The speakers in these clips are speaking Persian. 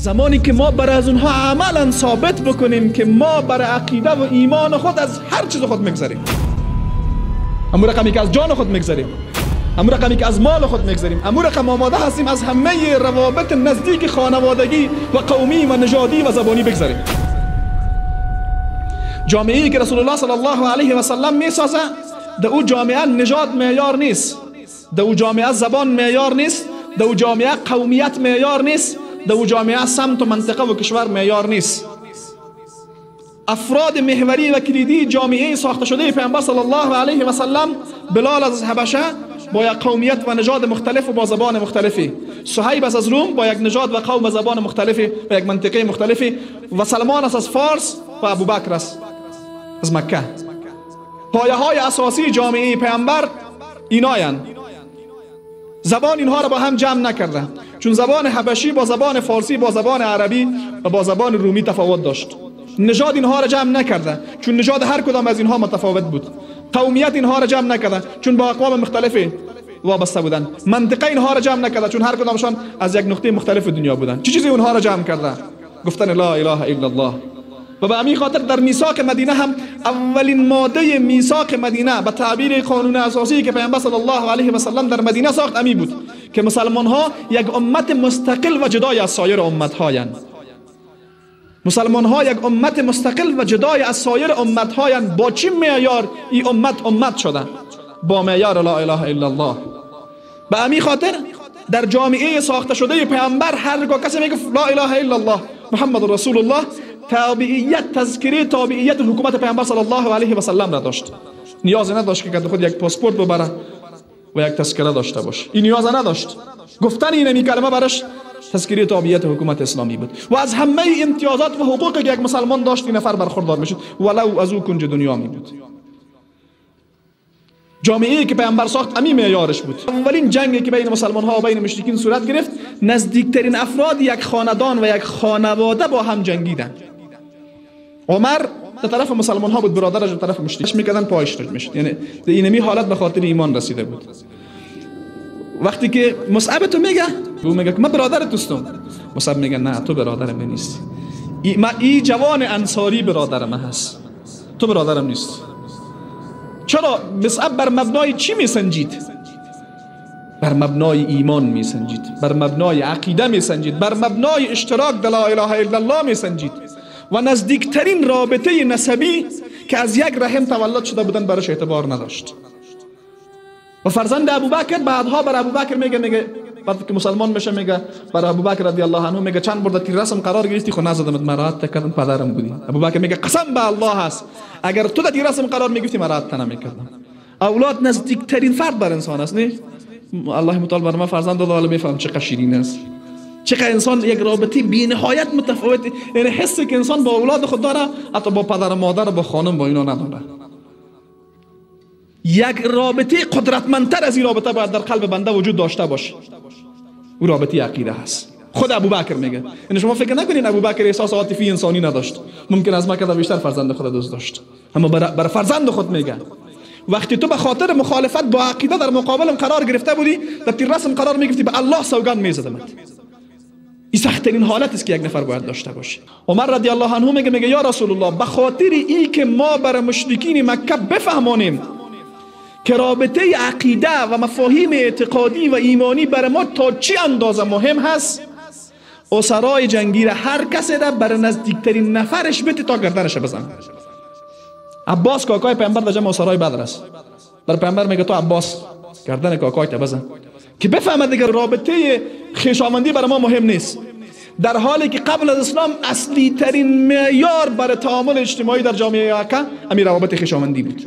زمانی که ما برای از اونها عملا ثابت بکنیم که ما برای عقیده و ایمان خود از هر چیز خود میگذاریم، همون رقمی که از جان خود میگذاریم، همون رقمی که از مال خود میگذاریم، همون رقم آماده هستیم از همه روابط نزدیک خانوادگی و قومی و نژادی و زبانی بگذاریم. جامعه‌ای که رسول الله صلی الله علیه و سلم میسازه، در او جامعه نژاد معیار نیست، در او جامعه زبان معیار نیست، در او جامعه قومیت معیار نیست، در او جامعه سمت و منطقه و کشور معیار نیست. افراد محوری و کلیدی جامعه ساخته شده پیامبر صلی الله علیه و سلم، بلال از حبشه با یک قومیت و نژاد مختلف و با زبان مختلفی، صهیب از روم با یک نژاد و قوم و زبان مختلفی و یک منطقه مختلفی، و سلمان از فارس و ابوبکر از مکه. پایه های اساسی جامعه پیامبر ایناین. زبان اینها را با هم جمع نکرده، چون زبان حبشی با زبان فارسی با زبان عربی و با زبان رومی تفاوت داشت. نژاد اینها را جمع نکرده، چون نژاد هر کدام از اینها متفاوت بود. قومیت اینها را جمع نکرده، چون با اقوام مختلفی وابسته بودند. منطقه اینها را جمع نکرده، چون هر کدامشان از یک نقطه مختلف دنیا بودند. چه چیزی اونها را جمع کرده؟ گفتن لا اله الا الله. و به همین خاطر در میثاق مدینه هم اولین ماده میثاق مدینه به تعبیر قانون اساسی که پیامبر صلی الله علیه و سلم در مدینه ساخت امی بود که مسلمان ها یک امت مستقل و جدای از سایر امت هایند. مسلمان ها یک امت مستقل و جدای از سایر امت هایند. با چه معیار این امت شده؟ با معیار لا اله الا الله. به همین خاطر در جامعه ساخته شده پیامبر هرگاه کسی میگه لا اله الا الله محمد رسول الله، تابعیت تذکره تابعیت حکومت پیامبر صلی الله علیه و سلم را داشت. نیاز نداشت که خود یک پاسپورت ببره و یک تذکره داشته باشه. این نیاز نداشت. گفتن این کلمه براش تذکره تابعیت حکومت اسلامی بود. و از همه امتیازات و حقوقی که یک مسلمان داشت این نفر برخوردار میشد، ولو از او کنج دنیا می بود. جامعه‌ای که پیامبر ساخت امی معیارش بود. اولین جنگی که بین مسلمان ها و بین مشرکین صورت گرفت، نزدیکترین افراد یک خاندان و یک خانواده با هم جنگیدند. عمر در طرف مسلمان ها بود، برادرش در طرف مشرک میکردن، پایش رد میشد. یعنی در اینمی حالت به خاطر ایمان رسیده بود. وقتی که مصعب تو میگه، او میگه من برادرت دوستم، مصعب میگه نه تو برادر من نیستی. این جوان انصاری برادر من هست، تو برادرم نیست. چرا؟ مصعب بر مبنای چی میسنجید؟ بر مبنای ایمان میسنجید، بر مبنای عقیده میسنجید، بر مبنای اشتراک در لا اله الا الله میسنجید. و نزدیکترین رابطه نسبی که از یک رحم تولد شده بودن برایش اعتبار نداشت. و فرزند ابوبکر بعدها بر ابوبکر میگه بعد که مسلمان میشه میگه بر ابوبکر رضی الله عنه میگه چند بار در رسم قرار گرفتی خو نزدمت، مراد کردن پدرم بودی. ابوبکر میگه قسم به الله هست اگر تو در رسم قرار میگرفتی مراد نمیکردم. اولاد نزدیکترین فرد بر انسان است. نه الله متعال بر ما فرزند داد، حالا میفهم چقدر شیرین است، چقدر انسان یک رابطه بی نهایت متفاوته. یعنی حسی که انسان با اولاد خود داره حتی با پدر و مادر با خانم با اینا نداره. یک رابطه قدرتمندتر از این رابطه باید در قلب بنده وجود داشته باشه. او رابطه عقیده هست. خود ابوبکر میگه. یعنی شما فکر نکنین ابوبکر احساس عاطفی انسانی نداشت، ممکن از مکه بیشتر فرزند خود دوست داشت، اما بر فرزند خود میگه وقتی تو به خاطر مخالفت با عقیده در مقابلم قرار گرفته بودی، در تیر رسم قرار میگرفتی، به الله سوگند میزدمت. این سخت‌ترین حالت است که یک نفر باید داشته باشه. عمر رضی الله عنه میگه یا رسول الله، به خاطر این که ما برای مشرکین مکه بفهمانیم که رابطه عقیده و مفاهیم اعتقادی و ایمانی برای ما تا چی اندازه مهم هست، اسرای جنگی را هر کسی را برای نزدیکترین نفرش بده تا گردنش بزن. عباس کاکای پیامبر در جمع اسرای بدر است. بر پیامبر میگه تو عباس گردن کاکایت بزن که بفهمه دیگه رابطه خویشاوندی برای ما مهم نیست، در حالی که قبل از اسلام اصلی ترین معیار برای تعامل اجتماعی در جامعه مکه همین روابط خویشاوندی بود.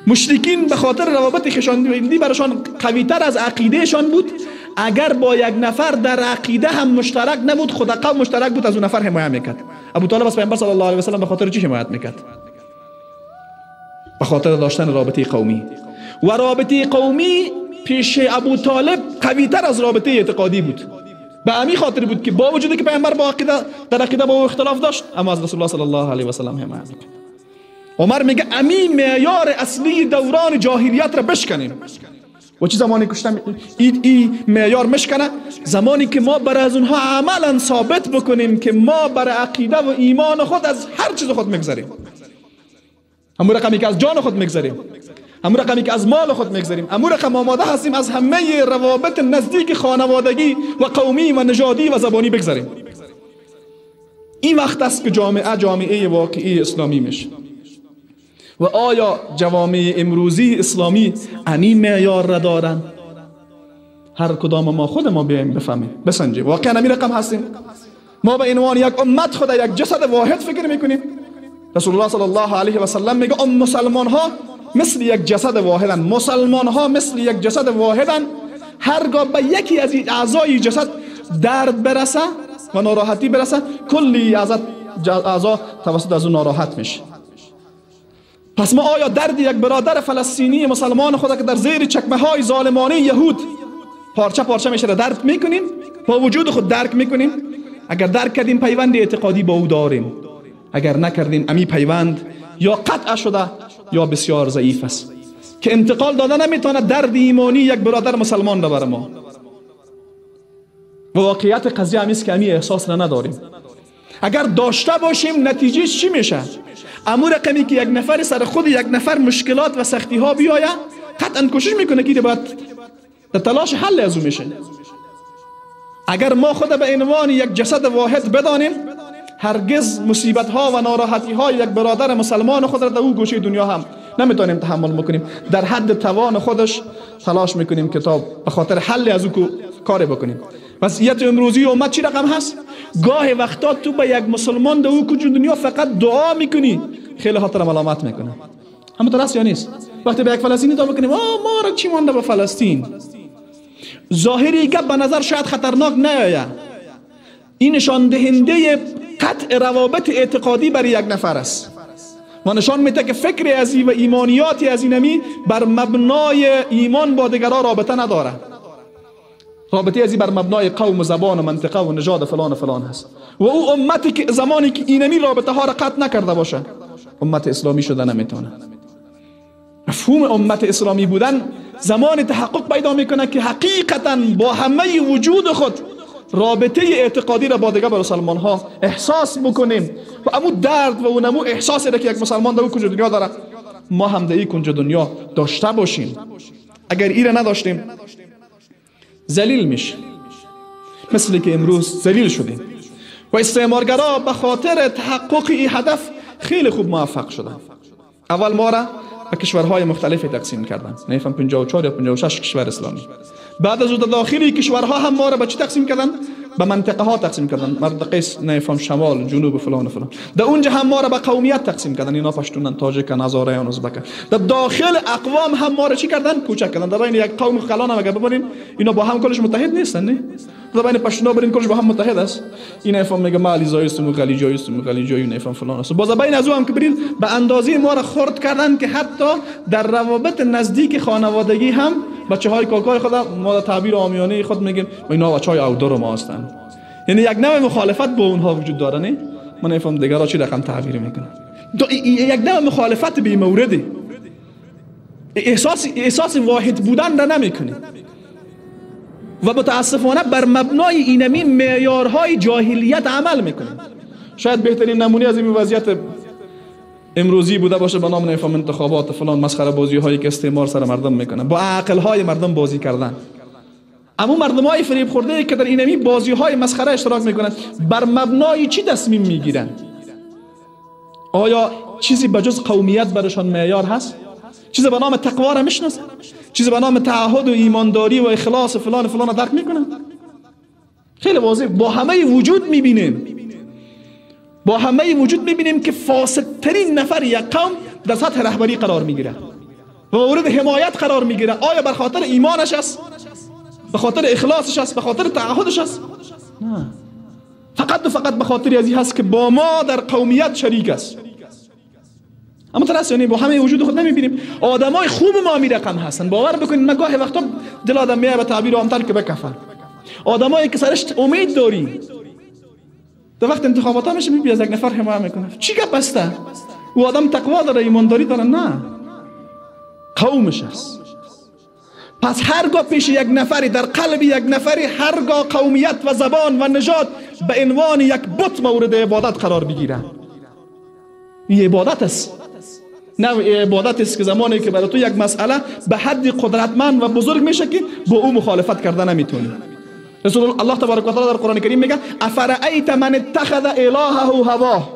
مشرکین به خاطر روابط خویشاوندی برایشان قوی‌تر از عقیدهشان بود. اگر با یک نفر در عقیده هم مشترک نبود، خود قوم مشترک بود، از اون نفر حمایت میکرد. ابو طالب از پیامبر صلی الله علیه و سلم به خاطر چی حمایت میکرد؟ به خاطر داشتن رابطه قومی. و رابطه قومی پیش ابو طالب قوی‌تر از رابطه اعتقادی بود. به همین خاطر بود که با وجودی که پیامبر با در عقیده با او اختلاف داشت، اما از رسول الله صلی الله علیه و سلم حمایت میکرد. عمر میگه امی معیار اصلی دوران جاهلیت را بشکنیم. و چه زمانی کشتن این معیار مشکنه؟ زمانی که ما برای از اونها عملا ثابت بکنیم که ما برای عقیده و ایمان خود از هر چیز خود میگذاریم، همون رقمی که از جان خود میگذاریم، همون رقمی که از مال خود میگذاریم، همون رقم آماده هستیم از همه روابط نزدیک خانوادگی و قومی و نژادی و زبانی بگذاریم. این وقت است که جامعه واقعی اسلامی میشه. و آیا جوامع امروزی اسلامی این معیار را دارن؟ هر کدام ما خود ما بیایم بفهمیم، بسنجیم واقعا همین رقم هستیم؟ ما به عنوان یک امت خود یک جسد واحد فکر میکنیم؟ رسول الله صلی الله علیه و سلم میگه مسلمان ها مثل یک جسد واحدن، مسلمان ها مثل یک جسد واحدن، هرگاه به یکی از اعضای جسد درد برسه و ناراحتی برسه کلی اعضا توسط از اون ناراحت میشه. پس ما آیا درد یک برادر فلسطینی مسلمان خود که در زیر چکمه های ظالمانه یهود پارچه پارچه میشه درد میکنیم؟ با وجود خود درک میکنیم؟ اگر درک کردیم پیوند اعتقادی با او داریم، اگر نکردیم امی پیوند یا قطع شده یا بسیار ضعیف است که انتقال داده نمیتونه درد ایمانی یک برادر مسلمان را بر ما. و واقعیت قضیه همیست که امی احساس را نداریم. اگر داشته باشیم نتیجه چی میشه؟ امو رقمی که یک نفر سر خود یک نفر مشکلات و سختی ها بیاید قطعا کوشش میکنه که باید در تلاش حل از او میشه. اگر ما خود به عنوان یک جسد واحد بدانیم هرگز مصیبت ها و ناراحتی های یک برادر مسلمان خود را در او گوشه دنیا هم نمیتونیم تحمل بکنیم. در حد توان خودش تلاش میکنیم که تا به خاطر حل از او کار بکنیم. وضعیت امروزی امت چی رقم هست؟ گاه وقتا تو به یک مسلمان در او کجا دنیا فقط دعا میکنی خیلی خاطر ملامت میکنه. همونطور است یا نیست؟ وقتی به یک فلسطینی دعا میکنیم ما را چی مانده به فلسطین، ظاهری گپ به نظر شاید خطرناک نیاید، این نشان دهنده قطع روابط اعتقادی برای یک نفر است و نشان میده که فکر ازی و ایمانیاتی از اینمی بر مبنای ایمان با دیگران رابطه نداره. رابطه ازی بر مبنای قوم و زبان و منطقه و نژاد و فلان و فلان هست. و او امتی که زمانی که اینمی رابطه ها را قطع نکرده باشه امت اسلامی شده نمیتونه. مفهوم امت اسلامی بودن زمان تحقق پیدا میکنه که حقیقتا با همه وجود خود رابطه اعتقادی را با دیگر مسلمان ها احساس بکنیم و امو درد و اونمو احساسی را که یک مسلمان در کنج دنیا داره ما هم در این کنج دنیا داشته باشیم. اگر این را نداشتیم ذلیل میشه، مثل که امروز ذلیل شدیم. و استعمارگرا به خاطر تحقق این هدف خیلی خوب موفق شدن. اول ما را به کشورهای مختلفی تقسیم کردن، نفهم 54 یا 56 کشور اسلامی. بعد از داخلی کشورها هم ما را به چی تقسیم کردن؟ به منطقه ها تقسیم کردن، منطقه نفهم شمال، جنوب فلان و فلان. در اونجا هم ما را به قومیت تقسیم کردن، اینا پشتونن، تاجیکن، هزاره‌یان، ازبکن. در داخل اقوام هم ما را چی کردن؟ کوچک کردن. در بین یک قوم خلان هم اگر ببینین اینا با هم کلش متحد نیستن، نه؟ در بین پشتونا برین کلش با هم متحد است. این نفهم میگه ما علیزایی است و غلیجایی است و غلیجایی نفهم فلان است. باز بین از هم که برین به اندازه ما را خرد کردن که حتی در روابط نزدیک خانوادگی هم بچه‌های کاکای خود ما در تعبیر عامیانه خود میگیم اینا بچه‌های اودار ما هستند. یعنی یک نوع مخالفت با اونها وجود داره، نه؟ من نفهم دیگرها چی رقم تعبیر میکنن. یک نوع مخالفت به موردی احساس واحد بودن را نمیکنی و متاسفانه بر مبنای اینمی معیارهای جاهلیت عمل میکنیم. شاید بهترین نمونه از این وضعیت امروزی بوده باشه به نام نفهم انتخابات فلان مسخره بازی هایی که استعمار سر مردم میکنن، با عقل های مردم بازی کردن. اما مردم های فریب خورده که در اینمی بازی های مسخره اشتراک میکنن بر مبنای چی تصمیم میگیرن؟ آیا چیزی بجز قومیت برشان معیار هست؟ چیزی به نام تقوا را میشناسن؟ چیزی به نام تعهد و ایمانداری و اخلاص و فلان فلان را درک میکنن؟ خیلی واضح با همه وجود میبینیم، با همه وجود میبینیم که فاسدترین نفر یک قوم در سطح رهبری قرار میگیره و مورد حمایت قرار میگیره. آیا بر خاطر ایمانش است؟ به خاطر اخلاصش است؟ به خاطر تعهدش است؟ نه، فقط و فقط به خاطر ازی هست که با ما در قومیت شریک است. اما ترس یعنی با همه وجود خود نمیبینیم. آدمای خوب ما می رقم هستن، باور بکنید من گاهی وقتا دل آدم میاد به تعبیر عام‌تر که بکفن. آدمایی که سرش امید داری در وقت انتخابات ها میشه میبینی از یک نفر حمایت میکنه. چی گپ بسته؟ او آدم تقوا داره، ایمانداری داره؟ نه، قومش است. پس هرگاه پیش یک نفری، در قلب یک نفری، هرگاه قومیت و زبان و نژاد به عنوان یک بت مورد عبادت قرار بگیره، این عبادت است. نه عبادت است که زمانی که برای تو یک مسئله به حد قدرتمند و بزرگ میشه که با او مخالفت کرده نمیتونی. رسول الله تبارک و تعالی در قرآن کریم میگه افرأیت من اتخذ الهه هواه،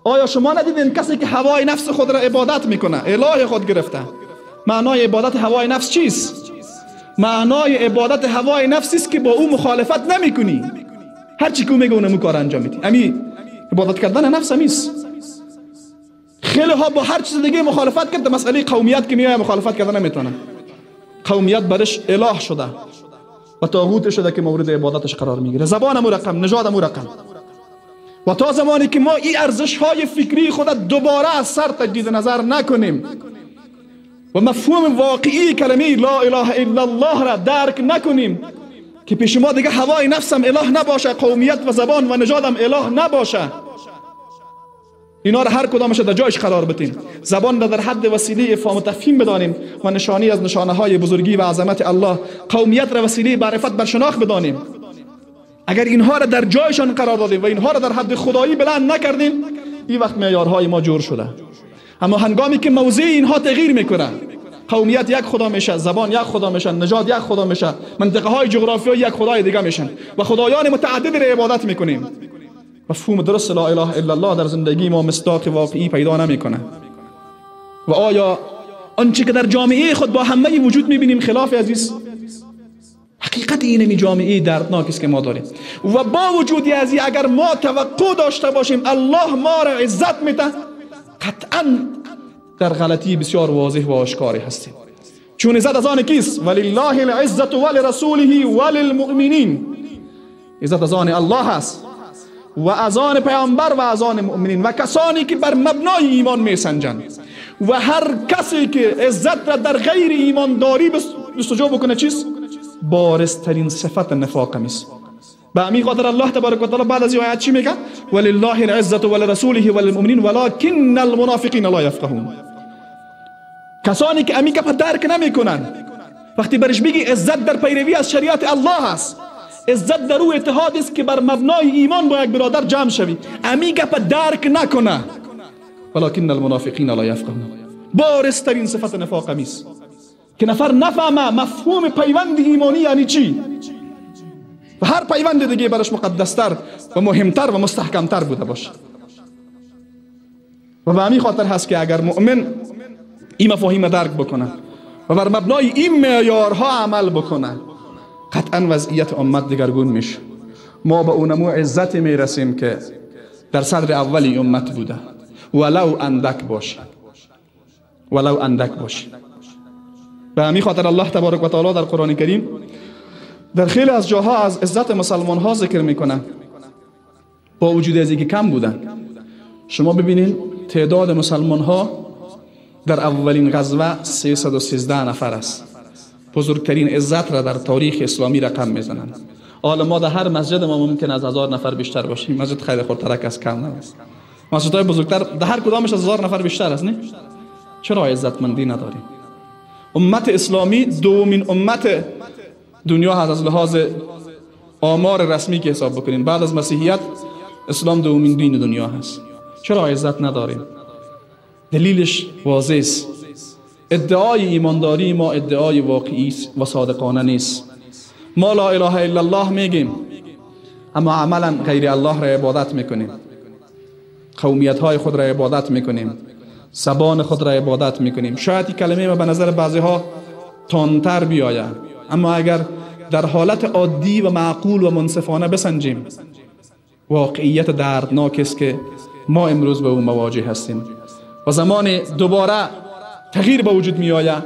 آیا شما ندیدین کسی که هوای نفس خود را عبادت میکنه، اله خود گرفته؟ معنای عبادت هوای نفس چیست؟ معنای عبادت هوای نفس است که با او مخالفت نمیکنی، هر چی که او میگه اونم کار انجام میدی. امی عبادت کردن نفس همیست. خیلی ها با هر چیز دیگه مخالفت کرده، مسئله قومیت که میای مخالفت کردن نمیتونه. قومیت برش اله شده و طاغوت شده که مورد عبادتش قرار میگیره. زبان مرقم، نژاد مرقم. و تا زمانی که ما این ارزش های فکری خود دوباره از سر تجدید نظر نکنیم و مفهوم واقعی کلمه لا اله الا الله را درک نکنیم که پیش ما دیگه هوای نفسم اله نباشه، قومیت و زبان و نژادم اله نباشه، اینا را هر کدامش در جایش قرار بدیم، زبان را در حد وسیله افهام و تفهیم بدانیم و نشانی از نشانه های بزرگی و عظمت الله، قومیت را وسیله معرفت بر شناخت بدانیم. اگر اینها را در جایشان قرار دادیم و اینها را در حد خدایی بلند نکردیم، این وقت معیارهای ما جور شده. اما هنگامی که موضع اینها تغییر میکنه، قومیت یک خدا میشه، زبان یک خدا میشه، نژاد یک خدا میشه، منطقه های جغرافیایی یک خدای دیگه میشن و خدایان متعدد را عبادت میکنیم، مفهوم درست لا اله الا الله در زندگی ما مصداق واقعی پیدا نمیکنه. و آیا آنچه که در جامعه خود با همه وجود میبینیم خلاف عزیز؟ حقیقت اینمی جامعه دردناک است که ما داریم. و با وجودی از این اگر ما توقع داشته باشیم الله ما را عزت میده، قطعا در غلطی بسیار واضح و آشکاری هستیم. چون عزت از آن کیست؟ ولله العزت ولرسوله وللمؤمنین. عزت از آن الله است و از آن پیامبر و از آن مؤمنین و کسانی که بر مبنای ایمان میسنجند. و هر کسی که عزت را در غیر ایمانداری جستجو بکنه چیست؟ بارزترین صفت نفاق است. به همین خاطر الله تبارک و تعالی بعد از این آیت چی میگه؟ ولله العزت ولرسوله وللمؤمنین ولکن المنافقین لا یفقهون. کسانی که امی گپ درک نمیکنن، وقتی برش بگی عزت در پیروی از شریعت الله است، عزت در او اتحاد است که بر مبنای ایمان با یک برادر جمع شوی، امی گپ درک نکنه، ولکن المنافقین لا یفقهون. بارزترین صفت نفاق است که نفر نفهمه مفهوم پیوند ایمانی یعنی چی و هر پیوند دیگه برش مقدستر و مهمتر و مستحکمتر بوده باشه. و به همین خاطر هست که اگر مؤمن این مفاهیم درک بکنه و بر مبنای این معیارها عمل بکنه، قطعا وضعیت امت دگرگون میشه. ما به اونمو عزت میرسیم که در صدر اولی امت بوده، ولو اندک باشه، ولو اندک باشه. به همین خاطر الله تبارک و تعالی در قرآن کریم در خیلی از جاها از عزت مسلمان ها ذکر میکنه، با وجود از اینکه کم بودن. شما ببینید تعداد مسلمان ها در اولین غزوه 313 نفر است. بزرگترین عزت را در تاریخ اسلامی رقم میزنن. حالا ما در هر مسجد ما ممکن از 1000 نفر بیشتر باشیم، مسجد خیلی خردترک از کم نمیست. مسجدهای بزرگتر در هر کدامش از 1000 نفر بیشتر است. نه چرا عزتمندی نداریم؟ امت اسلامی دومین امت دنیا هست از لحاظ آمار رسمی که حساب بکنین. بعد از مسیحیت اسلام دومین دین دنیا هست. چرا عزت نداریم؟ دلیلش واضح است. ادعای ایمانداری ما ادعای واقعی و صادقانه نیست. ما لا اله الا الله میگیم اما عملا غیر الله را عبادت میکنیم، قومیت های خود را عبادت میکنیم، زبان خود را عبادت میکنیم. شاید این کلمه ما به نظر بعضی ها تندتر بیاید، اما اگر در حالت عادی و معقول و منصفانه بسنجیم، واقعیت دردناک است که ما امروز به اون مواجه هستیم. و زمان دوباره تغییر به وجود می آید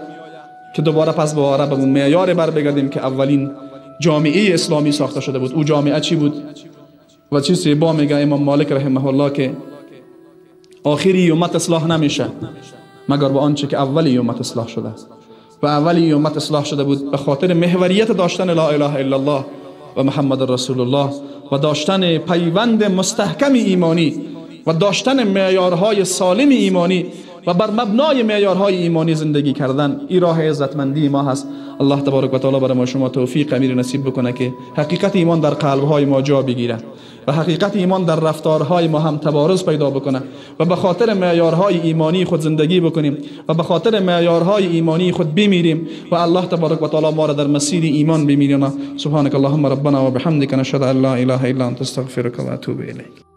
که دوباره پس دوباره به اون معیار بر بگردیم که اولین جامعه اسلامی ساخته شده بود. او جامعه چی بود؟ و چی سیبا میگه امام مالک رحمه الله که آخری امت اصلاح نمیشه مگر با آنچه که اولی امت اصلاح شده. و اولی امت اصلاح شده بود به خاطر محوریت داشتن لا اله الا الله و محمد رسول الله و داشتن پیوند مستحکم ایمانی و داشتن معیارهای سالم ایمانی و بر مبنای معیارهای ایمانی زندگی کردن. این راه عزتمندی ما هست. الله تبارک و تعالی برای ما شما توفیق امیر نصیب بکنه که حقیقت ایمان در قلب‌های ما جا بگیره و حقیقت ایمان در رفتارهای ما هم تبارز پیدا بکنه و به خاطر معیارهای ایمانی خود زندگی بکنیم و به خاطر معیارهای ایمانی خود بمیریم و الله تبارک و تعالی ما را در مسیر ایمان بمیرونه. سبحانك اللهم ربنا و بحمدک، نشهد ان لا اله الا انت، استغفرك و اتوب الیک.